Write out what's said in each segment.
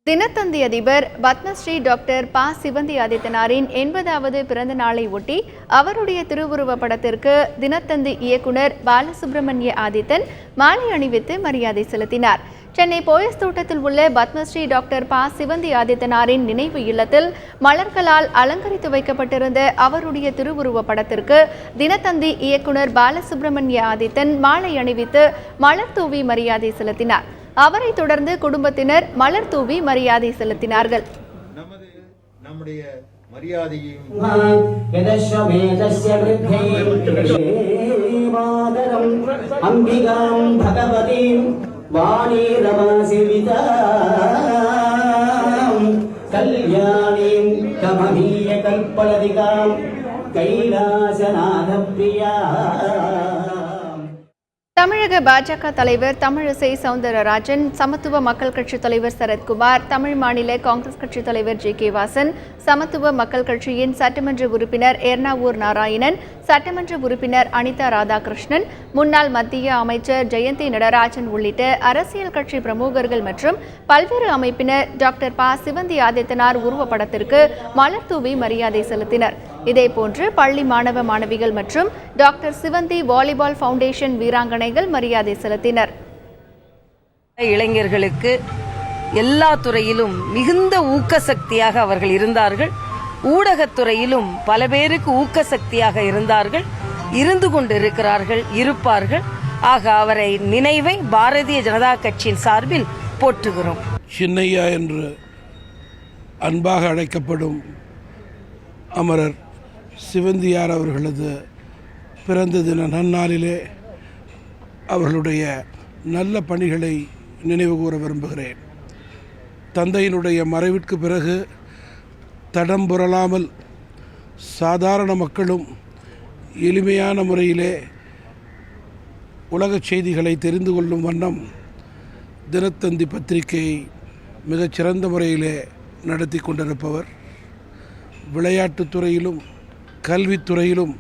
தினத்தந்தி அதிபர் பத்மஸ்ரீ டாக்டர் ப. சிவந்தி ஆதித்தனாரின் 80வது பிறந்த நாளை ஒட்டி அவருடைய திருவுருவ படத்திற்கு தினத்தந்தி இயக்குனர் பாலசுப்ரமணிய ஆதித்தன் மாலை அணிவித்து மரியாதை செலுத்தினார். சென்னை போயஸ் தோட்டத்தில் உள்ள பத்மஸ்ரீ டாக்டர் ப. சிவந்தி ஆதித்தனாரின் நினைவு இல்லத்தில் மலர்களால் அலங்கரித்து வைக்கப்பட்டிருந்த அவருடைய திருவுருவ படத்திற்கு தினத்தந்தி இயக்குனர் பாலசுப்ரமணிய ஆதித்தன் மாலை அணிவித்து மலர் தூவி மரியாதை செலுத்தினார். அவரை தொடர்ந்து குடும்பத்தினர் மலர் தூவி மரியாதை செலுத்தினார்கள். தமிழக பாஜக தலைவர் தமிழிசை சவுந்தரராஜன், சமத்துவ மக்கள் கட்சி தலைவர் சரத்குமார், தமிழ் மாநில காங்கிரஸ் கட்சி தலைவர் ஜே. வாசன், சமத்துவ மக்கள் கட்சியின் சட்டமன்ற உறுப்பினர் எர்ணாவூர் நாராயணன், சட்டமன்ற உறுப்பினர் அனிதா ராதாகிருஷ்ணன், முன்னாள் மத்திய அமைச்சர் ஜெயந்தி நடராஜன் உள்ளிட்ட அரசியல் கட்சி பிரமுகர்கள் மற்றும் பல்வேறு அமைப்பினர் டாக்டர் ப. சிவந்தி ஆதித்தனார் உருவப்படத்திற்கு மலர் தூவி மரியாதை செலுத்தினர். இதேபோன்று பள்ளி மாணவ மாணவிகள் மற்றும் டாக்டர் சிவந்தி வாலிபால் ஃபவுண்டேஷன் வீராங்கனைகள் மரியாதை செலுத்தினர். இளைஞர்களுக்கு எல்லா துறையிலும் மிகுந்த ஊக்கசக்தியாக அவர்கள் இருந்தார்கள். ஊடகத்துறையிலும் பல பேருக்கு ஊக்கசக்தியாக இருந்தார்கள், இருந்து கொண்டிருக்கிறார்கள், இருப்பார்கள். ஆக அவரை நினைவை பாரதிய ஜனதா கட்சியின் சார்பில் போற்றுகிறோம். சின்னையா என்று அன்பாக அழைக்கப்படும் அமரர் சிவந்தியார் அவர்களது பிறந்த தின நன்னாளிலே அவர்களுடைய நல்ல பணிகளை நினைவு கூற விரும்புகிறேன். தந்தையினுடைய மறைவிற்கு பிறகு தடம் புரளாமல் சாதாரண மக்களும் எளிமையான முறையிலே உலகச் செய்திகளை தெரிந்து கொள்ளும் வண்ணம் தினத்தந்தி பத்திரிகையை மிகச்சிறந்த முறையிலே நடத்தி கொண்டிருப்பவர். விளையாட்டுத்துறையிலும் கல்வித்துறையிலும்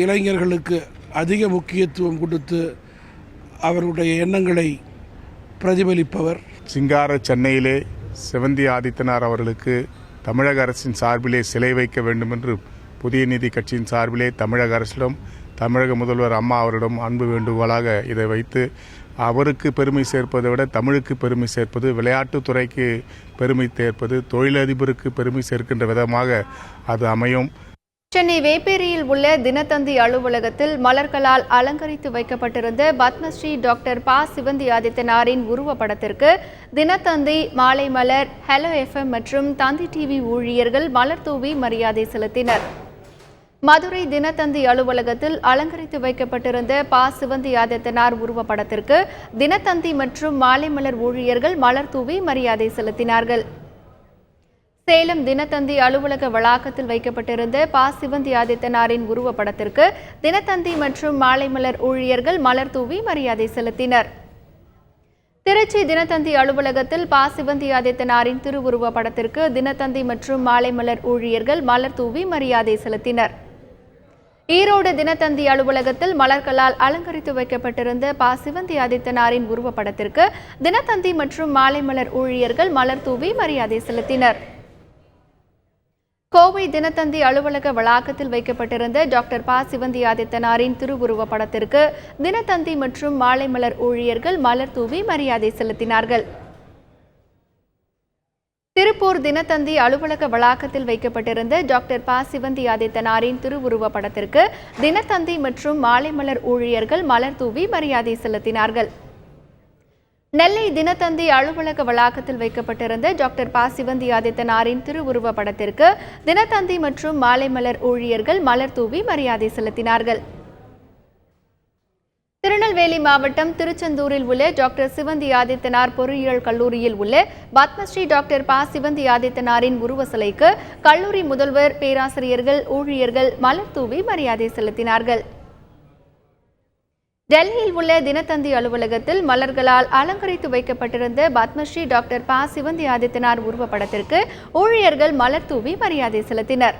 இளைஞர்களுக்கு அதிக முக்கியத்துவம் கொடுத்து அவருடைய எண்ணங்களை பிரதிபலிப்பவர். சிங்கார சென்னையிலே சிவந்தி ஆதித்தனார் அவர்களுக்கு தமிழக அரசின் சார்பிலே சிலை வைக்க வேண்டும் என்று புதிய நீதி கட்சியின் சார்பிலே தமிழக அரசிடம் தமிழக முதல்வர் அம்மா அவரிடம் அன்பு வேண்டுகோளாக இதை வைத்து அவருக்கு பெருமை சேர்ப்பதை விட தமிழுக்கு பெருமை சேர்ப்பது, விளையாட்டுத்துறைக்கு பெருமை சேர்ப்பது, தொழிலதிபருக்கு பெருமை சேர்க்கின்ற விதமாக அது அமையும். சென்னை வேப்பேரியில் உள்ள தினத்தந்தி அலுவலகத்தில் மலர்களால் அலங்கரித்து வைக்கப்பட்டிருந்த பத்மஸ்ரீ டாக்டர் ப. சிவந்தி ஆதித்தனாரின் உருவப்படத்திற்கு தினத்தந்தி, மாலை மலர், ஹலோ FM மற்றும் தந்தி டிவி ஊழியர்கள் மலர் தூவி மரியாதை செலுத்தினர். மதுரை தினத்தந்தி அலுவலகத்தில் அலங்கரித்து வைக்கப்பட்டிருந்த ப. சிவந்தி ஆதித்தனார் உருவப்படத்திற்கு தினத்தந்தி மற்றும் மாலை மலர் ஊழியர்கள் மலர் தூவி மரியாதை செலுத்தினார்கள். சேலம் தினத்தந்தி அலுவலக வளாகத்தில் வைக்கப்பட்டிருந்த ப. சிவந்தி ஆதித்தனாரின் உருவப்படத்திற்கு தினத்தந்தி மற்றும் மாலை மலர் ஊழியர்கள் மலர் தூவி மரியாதை செலுத்தினர். திருச்சி தினத்தந்தி அலுவலகத்தில் ப. சிவந்தி ஆதித்தனாரின் திருவுருவ படத்திற்கு தினத்தந்தி மற்றும் மாலை மலர் ஊழியர்கள் மலர் தூவி மரியாதை செலுத்தினர். ஈரோடு தினத்தந்தி அலுவலகத்தில் மலர்களால் அலங்கரித்து வைக்கப்பட்டிருந்த ப. சிவந்தி ஆதித்தனாரின் உருவப்படத்திற்கு தினத்தந்தி மற்றும் மாலை மலர் ஊழியர்கள் மலர் தூவி மரியாதை செலுத்தினர். கோவை தினத்தந்தி அலுவலக வளாகத்தில் வைக்கப்பட்டிருந்த டாக்டர் ப. சிவந்தி ஆதித்தனாரின் திருவுருவ படத்திற்கு தினத்தந்தி மற்றும் மாலை மலர் ஊழியர்கள் மலர் தூவி மரியாதை செலுத்தினார்கள். திருப்பூர் தினத்தந்தி அலுவலக வளாகத்தில் வைக்கப்பட்டிருந்த டாக்டர் ப. சிவந்தி ஆதித்தனாரின் திருவுருவ படத்திற்கு தினத்தந்தி மற்றும் மாலை மலர் ஊழியர்கள் மலர் தூவி மரியாதை செலுத்தினார்கள். நெல்லை தினத்தந்தி அலுவலக வளாகத்தில் வைக்கப்பட்டிருந்த டாக்டர் ப. சிவந்தி ஆதித்தனாரின் திருவுருவ படத்திற்கு தினத்தந்தி மற்றும் மாலை மலர் ஊழியர்கள் மலர் தூவி மரியாதை செலுத்தினார்கள். திருநெல்வேலி மாவட்டம் திருச்செந்தூரில் உள்ள டாக்டர் சிவந்தி ஆதித்தனார் பொறியியல் கல்லூரியில் உள்ள பத்மஸ்ரீ டாக்டர் ப. சிவந்தி ஆதித்தனாரின் உருவ சிலைக்கு கல்லூரி முதல்வர், பேராசிரியர்கள், ஊழியர்கள் மலர் தூவி மரியாதை செலுத்தினார்கள். டெல்லியில் உள்ள தினத்தந்தி அலுவலகத்தில் மலர்களால் அலங்கரித்து வைக்கப்பட்டிருந்த பத்மஸ்ரீ டாக்டர் ப. சிவந்தி ஆதித்தனார் உருவப்படத்திற்கு ஊழியர்கள் மலர் தூவி மரியாதை செலுத்தினர்.